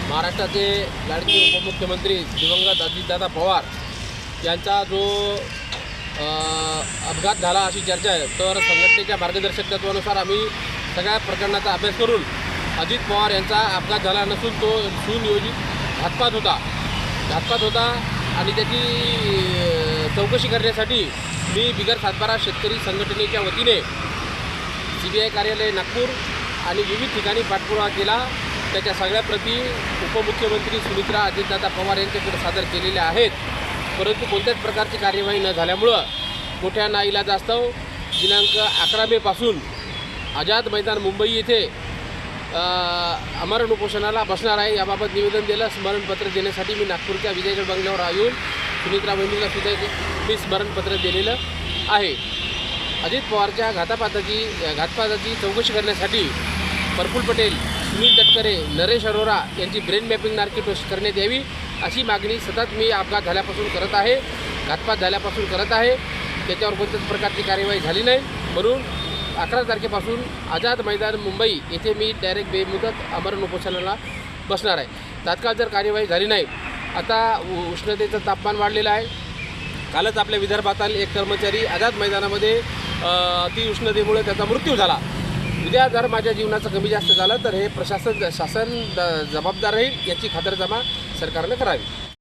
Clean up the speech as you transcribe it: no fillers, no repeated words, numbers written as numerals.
महाराष्ट्राचे लाडके उपमुख्यमंत्री दिवंगत अजितदादा पवार यांचा जो अपघात झाला अशी चर्चा आहे। तर संघटनेच्या मार्गदर्शक तत्वानुसार आम्ही सगळ्या प्रकरणाचा अभ्यास करून अजित पवार यांचा अपघात झाला नसून तो सुनियोजित घातपात होता आणि त्याची चौकशी करण्यासाठी मी बिगर सातबारा शेतकरी संघटनेच्या वतीने CBI कार्यालय नागपूर आणि विविध ठिकाणी पाठपुरावा केला। त्याच्या सगळ्या प्रती उपमुख्यमंत्री सुमित्रा अजितदादा पवार यांच्याकडे सादर केलेल्या आहेत, परंतु कोणत्याच प्रकारची कार्यवाही न झाल्यामुळं मोठ्या नाईलाजास्तव दिनांक 11 मेपासून आझाद मैदान मुंबई येथे आमरण उपोषणाला बसणार आहे। याबाबत निवेदन दिलं, स्मरणपत्र देण्यासाठी मी नागपूरच्या विजयगड बंगल्यावर येऊन सुमित्रा वहिनीला सुद्धा मी स्मरणपत्र दिलेलं आहे। अजित पवारच्या घातपाताची चौकशी करण्यासाठी प्रफुल्ल पटेल, सुनील तटकरे, नरेश अरोरा यांची ब्रेन मॅपिंग नार्की टेस्ट करण्यात यावी अशी मागणी सतत मी अपघात झाल्यापासून करत आहे, घातपात झाल्यापासून करत आहे। त्याच्यावर कोणत्याच प्रकारची कार्यवाही झाली नाही, म्हणून 11 तारखेपासून आझाद मैदान मुंबई येथे मी डायरेक्ट बेमुदत आमरण उपोषणाला बसणार आहे। तात्काळ जर कार्यवाही झाली नाही, आता उष्णतेचं तापमान वाढलेलं आहे। कालच आपल्या विदर्भातील एक कर्मचारी आझाद मैदानामध्ये अतिउष्णतेमुळे त्याचा मृत्यू झाला। उद्या जर माझ्या जीवनाचं कमी जास्त झालं तर हे शासन जबाबदार राहील, याची खातरजमा सरकारने करावी।